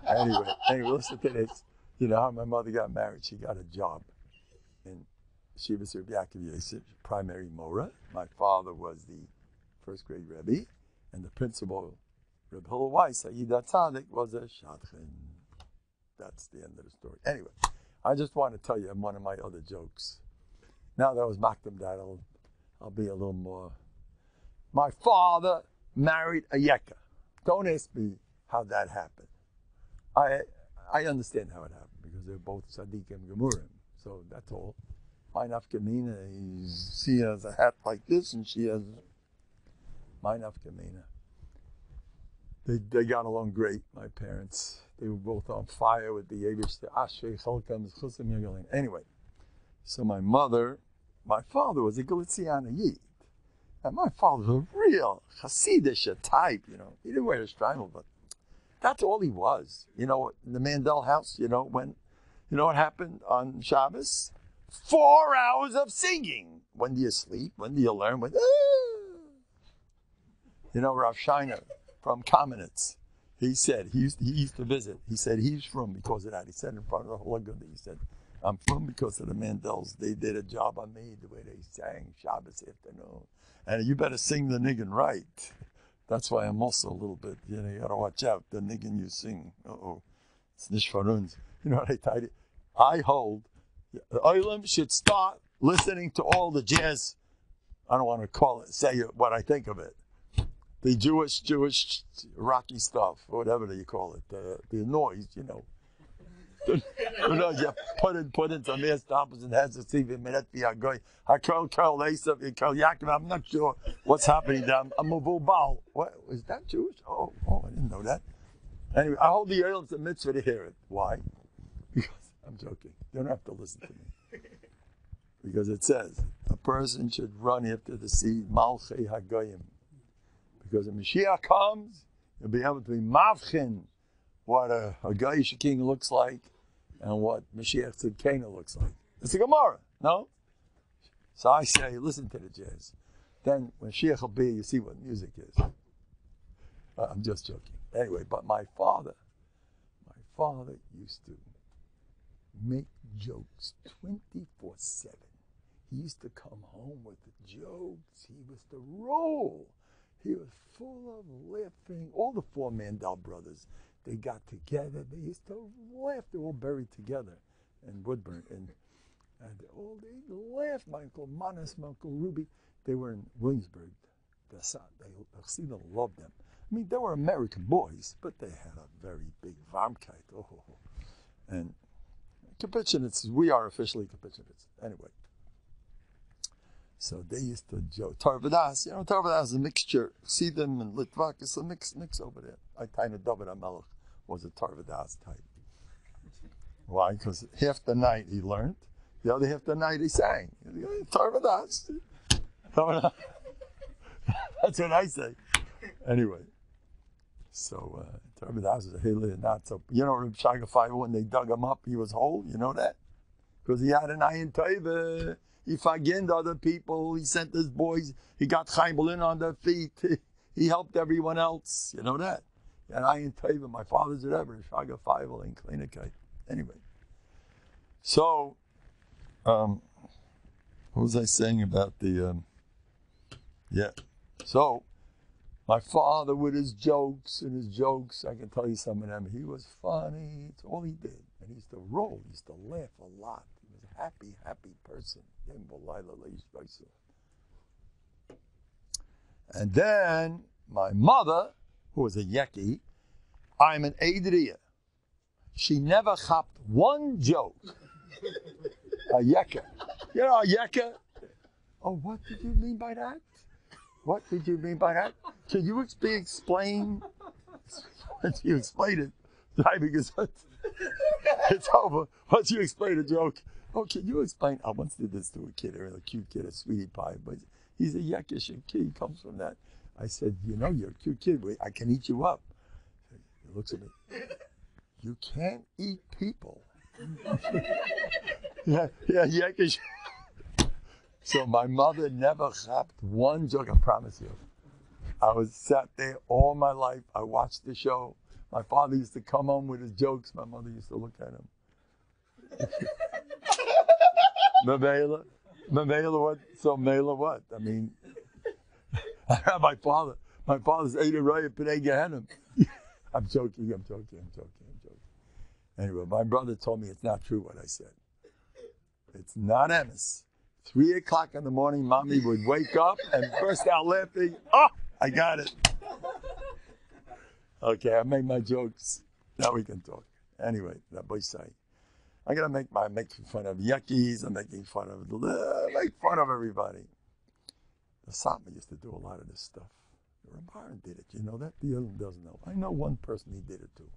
Anyway, listen to this. You know how my mother got married? She got a job. And she was Rabbi Yaakov Yosef, primary Mora. My father was the first grade Rebbe. And the principal, Reb Hillel Weiss, Aida Tzadik, was a shadchan. That's the end of the story. Anyway, I just want to tell you one of my other jokes. Now that I was makdam that, I'll be a little more. My father married a yekka. Don't ask me how that happened. I understand how it happened because they're both tzaddikim gemurim. So that's all. My nafkamina, she has a hat like this, and she has. My nafkamina. They got along great, my parents. They were both on fire with the Yevish, the Ashrei Chalkam, Chusim Yagalim. Anyway, so my father was a Galiciana Yid. And my father was a real Hasidish type, He didn't wear a shtreimel, but that's all he was. In the Mendel house, what happened on Shabbos? 4 hours of singing. When do you sleep? When do you learn? Rav Shiner from Kamenetz, he said, he used to visit. He said he's from because of that. He said in front of the whole Agunda, he said, I'm from because of the Mandels. They did a job on me, the way they sang Shabbos afternoon. And you better sing the niggin right. That's why I'm also a little bit, you got to watch out. The niggin you sing, it's nish for uns. You know what I tell you? I hold, the Olam should start listening to all the jazz. I don't want to say what I think of it. The Jewish rocky stuff, or whatever you call it, the noise, You put in some air stoppers and has to see the minute I curl Asaph, you curl Yaakov. I'm not sure what's happening there. I'm a Vubal. What is that Jewish? Oh, I didn't know that. Anyway, I hold the Eil's a mitzvah to hear it. Why? Because I'm joking. You don't have to listen to me. Because it says a person should run after the seed Malchei Hagoyim. Because when Mashiach comes, you'll be able to be mavchin what a Goyish king looks like and what Mashiach Tzidkenu looks like. It's a Gemara, no? So I say, listen to the jazz. Then when Mashiach will be, you see what music is. I'm just joking. Anyway, but my father used to make jokes 24/7. He used to come home with the jokes. He was the roll. He was full of laughing. All the four Mendel brothers, they got together. They used to laugh. They were all buried together in Woodburn. And they laughed. My Uncle Manas, my Uncle Ruby, they were in Williamsburg. The Chassidim loved them. I mean, they were American boys, but they had a very big Varmkeit. And Kapitchinitz, we are officially Kapitchinitz. Anyway. So they used to joke. Tarvadas, Tarvadas is a mixture. Chassidim and Litvak, it's a mix over there. I kind of David HaMelech was a Tarvadas type. Why? Because half the night he learned, the other half the night he sang. Tarvadas. That's what I say. Anyway, so Tarvadas is a Hilly, not so. Reb Shagafai, when they dug him up, he was whole. You know that? Because he had an ayin tov. He fagined other people. He sent his boys. He got Chaimel on their feet. He helped everyone else. You know that? And I ain't tell you, my father's at ever. Shaga Feivel and Klinikite. Anyway. So, what was I saying about the, So, my father with his jokes, I can tell you some of them. He was funny. It's all he did. And he used to roll. He used to laugh a lot. He was a happy person. And then my mother, who was a Yeki, I'm an Adriya. She never hopped one joke. A Yeka. A Yeka? Oh, what did you mean by that? What did you mean by that? Can you explain? Once you explain it, because it's over. Once you explain a joke, can you explain? I once did this to a kid, a cute kid, a sweetie pie, but he's a Yekish kid. He comes from that. I said, you're a cute kid. I can eat you up. He looks at me. You can't eat people. Yekish. So my mother never hopped one joke, I promise you. I was sat there all my life. I watched the show. My father used to come home with his jokes. My mother used to look at him. Mamela what? So Mela what? I mean, I have my father's ate a raya p'nei Gehenim. I'm joking. Anyway, my brother told me it's not true what I said. It's not emes. 3 o'clock in the morning, mommy would wake up and burst out laughing. Oh, I got it. Okay, I made my jokes. Now we can talk. Anyway, that boy say. I'm going to make fun of Yekis. I'm making fun of everybody. The Satmar used to do a lot of this stuff. Ramban did it. You know that? The other doesn't know. I know one person he did it to.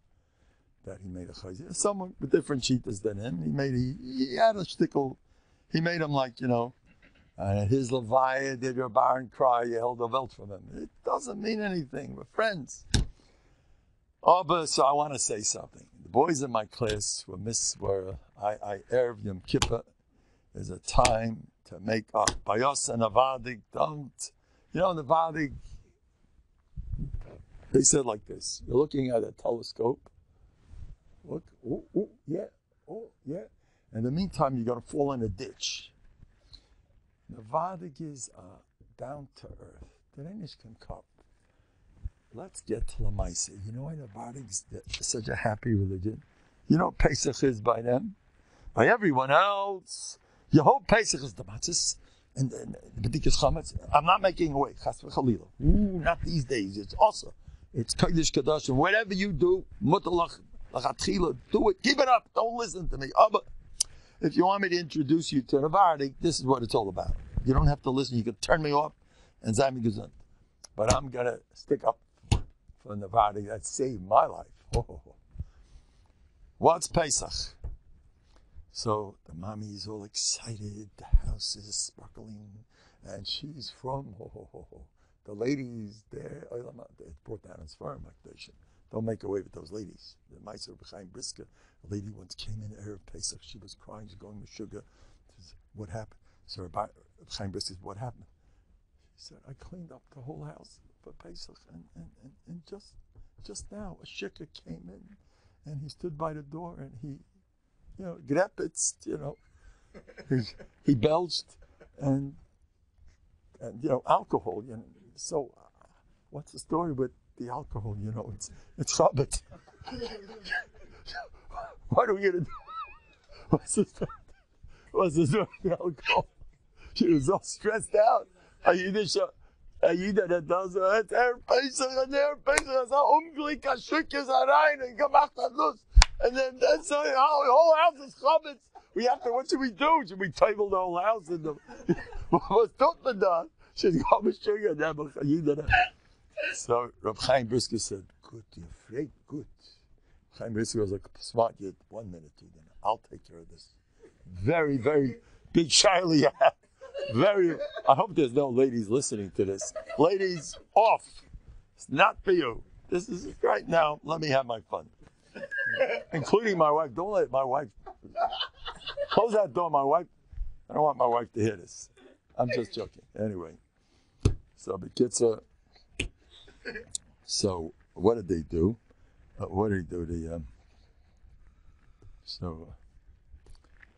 That he made a chayzir. Someone with different cheetahs than him. He had a shtickle. He made him like, his Leviah did your barn cry. You held a belt from him. It doesn't mean anything. We're friends. But so I want to say something. The boys in my class I Erev Yom Kippur is a time to make up. Bayos and Avadik don't. Navadik, they said like this. You're looking at a telescope. Look, yeah. In the meantime, you're going to fall in a ditch. Novandig is down to earth. The Danish can come. Let's get to the Maisa. You know why Novandig is such a happy religion? You know what Pesach is by them? By everyone else. Your whole Pesach is the matzahs and the b'dikas chametz. I'm not making away. Chas v'chalila. Not these days. It's also. It's Kodesh Kadosh. And whatever you do, mutalach lachatchila, do it. Keep it up. Don't listen to me. But if you want me to introduce you to Novandig, this is what it's all about. You don't have to listen. You can turn me off and say me gesund. But I'm going to stick up for Novandig. That saved my life. What's Pesach? So the mommy is all excited. The house is sparkling. And she's from, the ladies there. It's brought down as far. Don't make away with those ladies. The Meiser B'chaim Briska, a lady once came in Erev Pesach. She was crying. She's going with sugar. Says, what bhappened? So B'chaim Briska says, what happened? She said, I cleaned up the whole house for Pesach. And just now, a shikha came in. And he stood by the door and he, grepitz, he belched and alcohol, So, what's the story with the alcohol? It's Shabbat. What are we going to do? What's the story with the alcohol? She was all stressed out. Jeder, der da so hat, Pesach, das Unglück, ein Stück ist rein und gemacht hat Lust. And then that's the whole house is chametz. We have to, what should we do? Should we table the whole house? What's Notman done? She's got a sugar. So Reb Chaim Brisker said, good, you're afraid, good. Chaim Brisker was like, smart, you 1 minute, I'll take care of this. Very, very big Shiley you have. I hope there's no ladies listening to this. Ladies, off. It's not for you. This is right now. Let me have my fun. Including my wife. Don't let my wife. Close that door, my wife. I don't want my wife to hear this. I'm just joking. Anyway. So, so what did they do?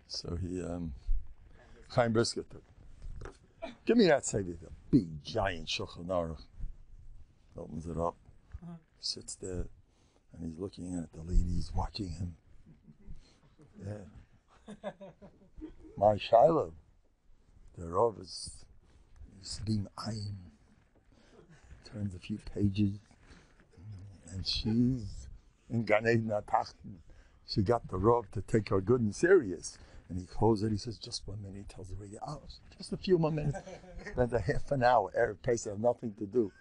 So he, Chaim Brisker took. Give me that side, the big giant Shulchan Aruch. Opens it up, sits there, and he's looking at the ladies, watching him. Yeah. My Shiloh, the Rav is being eyeing, turns a few pages, and she's in Gan Eden Atachten. She got the Rav to take her good and serious. And he closes it, he says, just 1 minute. He tells the radio, just a few more minutes. Spent a half an hour, Erev Pesach, nothing to do.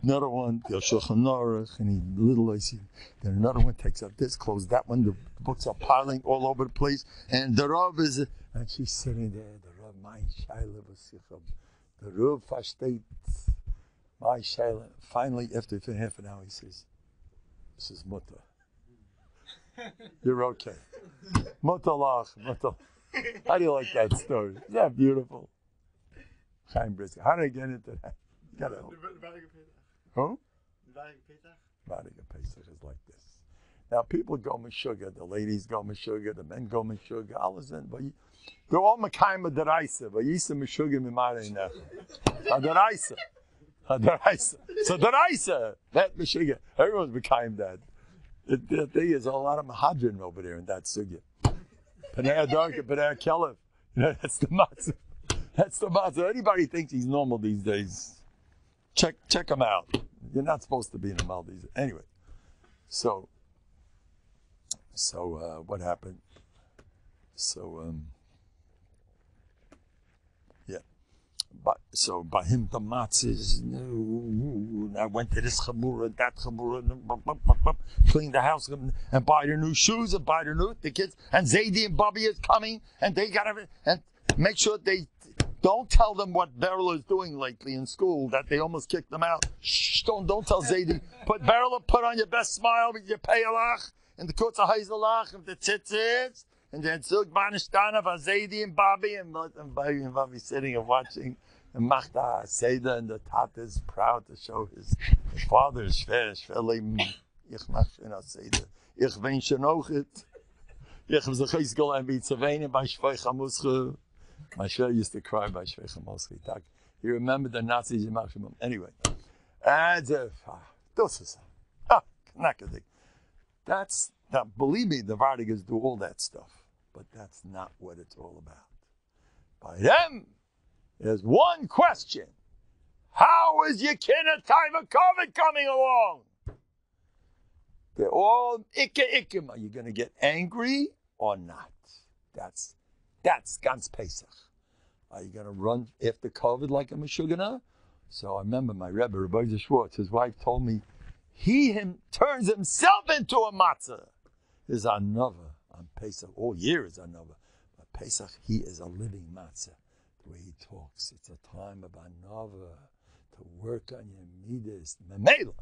Another one, the Shulchan Aruch, and he little I see. Then another one takes up this, closes that one. The books are piling all over the place. And the Rav is, and she's sitting there, the Rav, my Shaila V'sicham. The Rav versteht, my Shaila. Finally, after half an hour, he says, this is Mutter. You're okay. Mutalach. How do you like that story? Is that beautiful? Chaim Brisker. How did I get into that? Gotta help. Who? Novandig Pesach is like this. Now people go Meshuggah, the ladies go Meshuggah, the men go Meshuggah, all is in, but they're all Mekayim Deraisa, but Yisa Meshuggah Mimarei Nefesh. Deraisa. So Deraisa, that Meshuggah, everyone's Mekayim that. The thing is, a lot of Mahadrin over there in that sugya. Panei Adarka, Panei Kelef. That's the matzah. That's the matzah. Anybody thinks he's normal these days, check him out. You're not supposed to be normal these days. Anyway, so what happened? So by him the matzahs. I went to this chabura, that chabura, clean the house and buy their new shoes and buy their the kids. And Zaidi and Bobby is coming and they gotta and make sure they don't tell them what Beryl is doing lately in school, that they almost kicked them out. Shh, don't tell Zaidi. Beryl, put on your best smile with your peyalach and the kutza hazelach and the tzitzits. And then Zilg Banishtana for Zaidi and Bobby and Bobby sitting and watching. And Machta Seder and the Tata is proud to show his father is schwer, ich mach schon Seder. Ich bin schon auch it. My share used to cry by Shveicha Moschi. He remembered the Nazis. Anyway, that's not, believe me, the Vardigas do all that stuff, but that's not what it's all about. By them, there's one question. How is your kin at time of COVID coming along? They're all ikkim. Are you going to get angry or not? That's ganz Pesach. Are you going to run after COVID like a Meshugana? So I remember my Rebbe, Rabbi Schwartz, his wife told me, he turns himself into a matzah. Is another on Pesach. All year is another. But Pesach, he is a living matzah. The way he talks, it's a time of another, to work on your midas. Memela.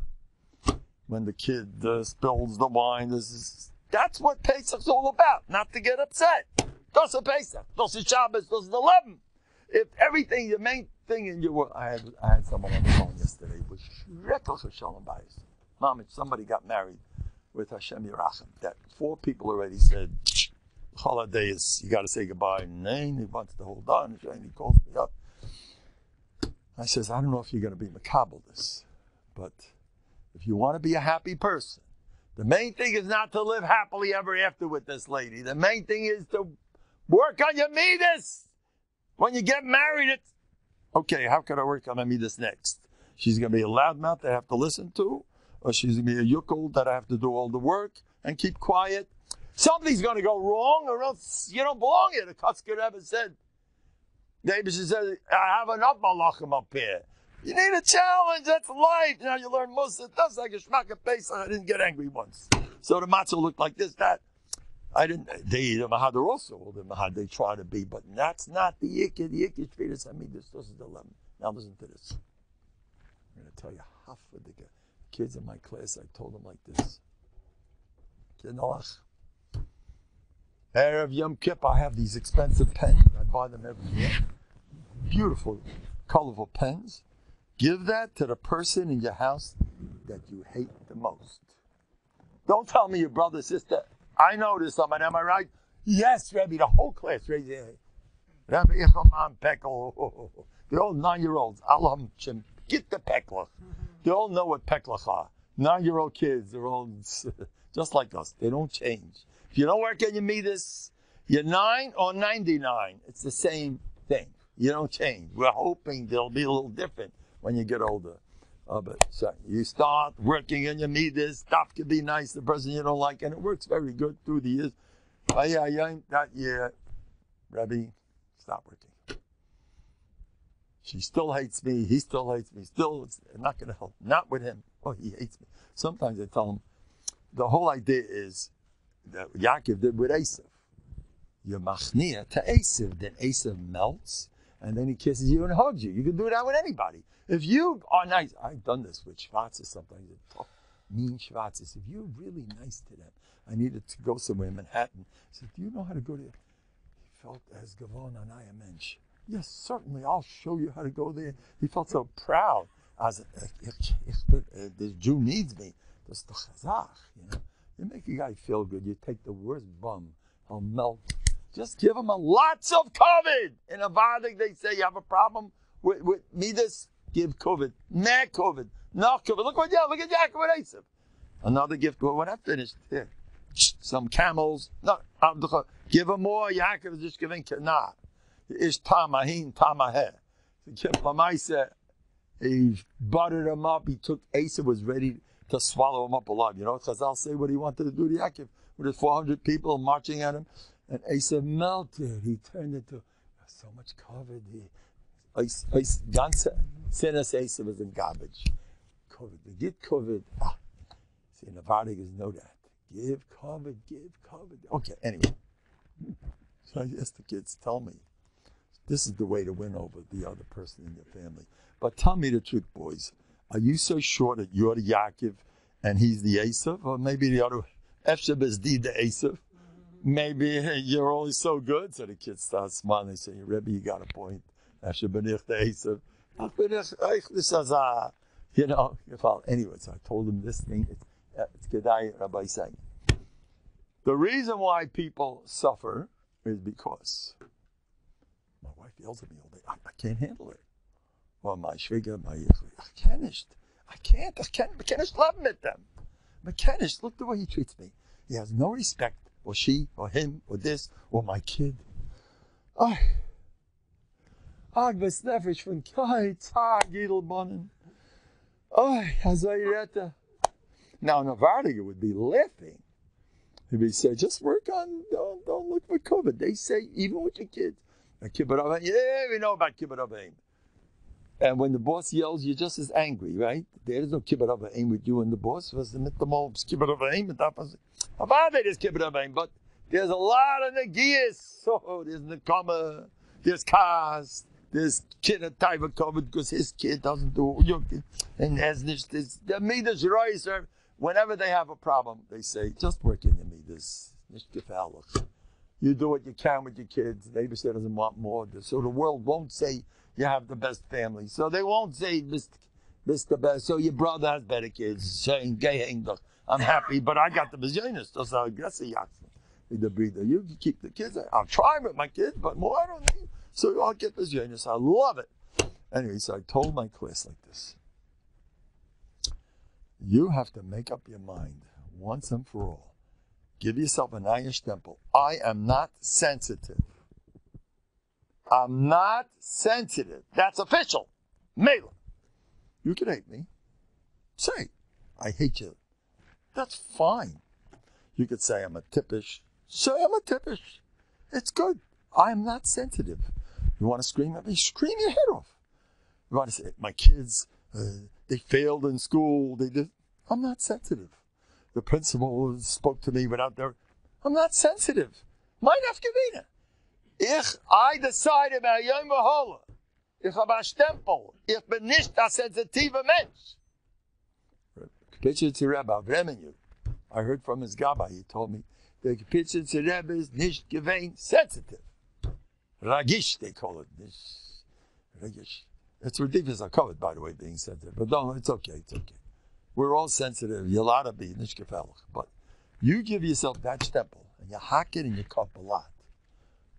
When the kid spills the wine, that's what Pesach's all about. Not to get upset. Das ist Pesach. Das ist Shabbos. Das is the 11. If everything, the main thing in your world, I had someone on the phone yesterday with Shrekach Shalom Bayis. Mom, if somebody got married with Hashem Yerachem, that 4 people already said, holiday is, you got to say goodbye. And he wants to hold on. And he calls me up. I says, I don't know if you're going to be makabel this, but if you want to be a happy person, the main thing is not to live happily ever after with this lady. The main thing is to work on your midas. When you get married, it's, okay, how can I work on my midas next? She's going to be a loudmouth that I have to listen to, or she's going to be a yukkel that I have to do all the work and keep quiet. Something's going to go wrong, or else you don't belong here. The Kotzker ever said, David said, I have enough malachim up here. You need a challenge. That's life. Now you learn most of it. That's like a shmak of Pesach. I didn't get angry once. So the matzah looked like this, that. I didn't. They eat a mahad also. The mahad they try to be, but that's not the yikid. The yikid shviras hamidus. This is the 11. Now listen to this. I'm going to tell you half of the kids in my class. I told them like this. Erev Yom Kippur, I have these expensive pens. I buy them every year. Beautiful, colorful pens. Give that to the person in your house that you hate the most. Don't tell me your brother, sister. I know there's somebody. Am I right? Yes, Rebbe. The whole class raised their hand. Rebbe, Ichaman, Pekel. They're all 9-year-olds. Allahum, get the Peklach. They all know what Peklach are. 9-year-old kids. They're all just like us. They don't change. If you don't work on your midas, you're 9 or 99. It's the same thing. You don't change. We're hoping they'll be a little different when you get older. But so you start working on your midas. Stuff can be nice. The person you don't like, and it works very good through the years. That year, Rebbe, stop working. She still hates me. He still hates me. Still, it's not going to help. Not with him. Oh, he hates me. Sometimes I tell him, the whole idea is that Yaakov did with Esav. You're machnia to Esav. Then Esav melts, and then he kisses you and hugs you. You can do that with anybody. If you are nice, I've done this with Schwarzes sometimes, mean Schwarzes. If you're really nice to them, I needed to go somewhere in Manhattan. I said, do you know how to go there? He felt as Gavon an Mensch. Yes, certainly, I'll show you how to go there. He felt so proud. As this Jew needs me. That's the chazach, you know. You make a guy feel good. You take the worst bum. He'll melt. Just give him lots of COVID. In a Vardik, they say you have a problem with midas. Give COVID. Mad COVID. No COVID. Look at Yaakov with Esav. Another gift. Well, when I finished, here. Some camels. No, give him more. Yaakov is just giving nah. Ish tamahin tamaheh. He buttered him up. He took Esav, was ready to swallow him up alive. You know what Chazal say what he wanted to do to Yaakov with his 400 people marching at him? And Esav melted. He turned into so much COVID. Sinas Esav is in garbage. COVID. They get COVID. See, in the Vardigas know that. Give COVID. Okay, anyway. So I asked the kids, tell me, this is the way to win over the other person in your family. But tell me the truth, boys. Are you so sure that you're the Yaakov and he's the Esav? Or maybe the other, Efshab is the Esav? Maybe you're only so good. So the kids start smiling. They say, Rebbe, you got a point. Efshab benich the Esav. You know, anyway, so I told him this thing. It's Kedai Rabbi saying. The reason why people suffer is because my wife yells at me all day. I can't handle it. Well, my schwieger, I can't love mit them. Mechanisch, look the way he treats me. He has no respect, or she, or him, or this, or my kid. Was nefesh vonKeit, Gidelbonnen. Now, Novandig would be laughing. He'd be saying, just work on, don't look for COVID. They say, even with your kids, yeah, we know about kibbut avim. And when the boss yells, you're just as angry, right? There's no kibbut avim with you and the boss. Was the mittamol kibbut avim? There's kibbut avim, but there's a lot of negias. So there's nekama, there's kas, there's kid a type of COVID because his kid doesn't do and has this. The midas rice. Whenever they have a problem, they say, just work in the midas. You do what you can with your kids. The neighbor doesn't want more. So the world won't say you have the best family. So they won't say Mr. Best. So your brother has better kids. Saying I'm happy, but I got the business. The breather. You keep the kids. I'll try with my kids, but more I don't need. So I'll get business. I love it. Anyway, so I told my class like this. You have to make up your mind once and for all. Give yourself an Irish temple. I am not sensitive. I'm not sensitive. That's official. Mela. You can hate me. Say, I hate you. That's fine. You could say I'm a tippish. Say I'm a tippish. It's good. I'm not sensitive. You want to scream at me? Scream your head off. You want to say, my kids, they failed in school. They did. I'm not sensitive. The principal spoke to me without their. I'm not sensitive. Mein Afgevina. I decided by Yom Hola. Ich habe ein Stempel. Ich bin nicht ein sensitiver Mensch. Kapitchen to Rebbe Vremenu. I heard from his Gabbai. He told me the Kapitchen to Rebbe is nicht gewein sensitive. Ragish, they call it. Ragish. It's ridiculous. I call it, by the way, being sensitive. But no, it's okay. It's okay. We're all sensitive. You're allowed to be nishkefelig. But you give yourself that stempel and you hack it in your cup a lot.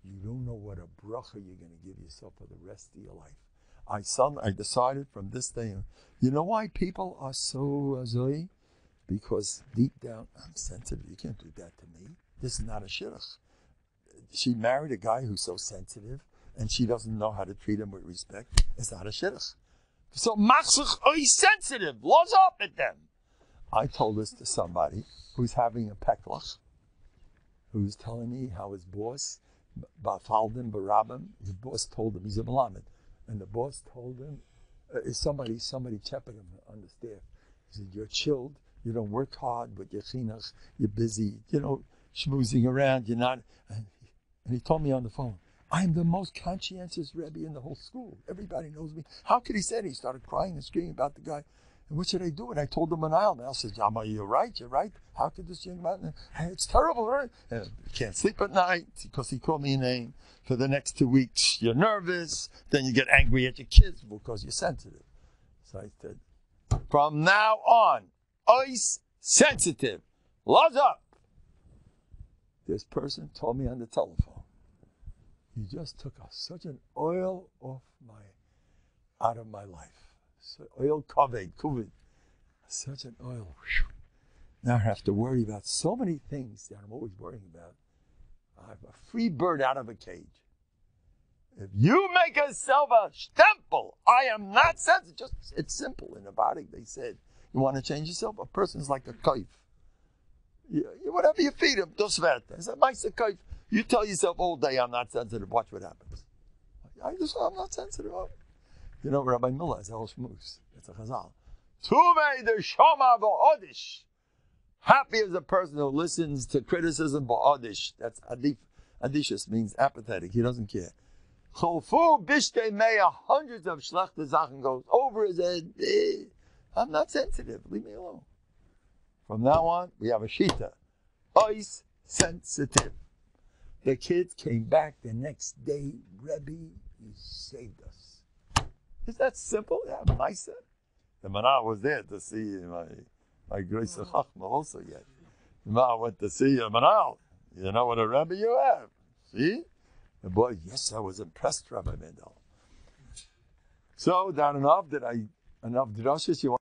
You don't know what a bracha you're going to give yourself for the rest of your life. I decided from this day on. You know why people are so azoi? Because deep down, I'm sensitive. You can't do that to me. This is not a shidduch. She married a guy who's so sensitive and she doesn't know how to treat him with respect. It's not a shidduch. So, machsuch oy sensitive. Laws up at them. I told this to somebody who's having a peklach, who's telling me how his boss, Bafaldim Barabim, his boss told him, he's a Malamed, and the boss told him, somebody chepped him on the staff. He said, you're chilled, you don't work hard, but you're chinuch, you're busy, schmoozing around, you're not. And he told me on the phone, I'm the most conscientious Rebbe in the whole school. Everybody knows me. How could he say it? He started crying and screaming about the guy. And what should I do? And I told him an aisle. And I said, you're right. How could this young man? Hey, it's terrible, right? And can't sleep at night because he called me a name. For the next 2 weeks, you're nervous. Then you get angry at your kids because you're sensitive. So I said, from now on, ice sensitive. Laws up. This person told me on the telephone, you just took such an oil out of my life. So oil COVID, such an oil. Now I have to worry about so many things that I'm always worrying about. I'm a free bird out of a cage. If you make yourself a stempel, I am not sensitive. It's simple. In the body, they said, you want to change yourself? A person's like a kaif. Whatever you feed him, does that. I said, my kaif. You tell yourself all day, I'm not sensitive. Watch what happens. I'm not sensitive. You know, Rabbi Miller is a whole shmooze. It's a chazal. Tuvei the shoma v'odish. Happy is a person who listens to criticism v'odish. That's adif. Adishus means apathetic. He doesn't care. Cholfu bishte meya, hundreds of shlechte Sachen goes over his head. I'm not sensitive. Leave me alone. From now on, we have a shita. Ice sensitive. The kids came back the next day. Rebbe, you saved us. Is that simple? Yeah, nicer. The Manah was there to see my Grace Chachma also yet. I went to see Mendel. You know what a Rebbe you have. See? The boy, yes, I was impressed, Rabbi Mendel. So, that enough drushes you want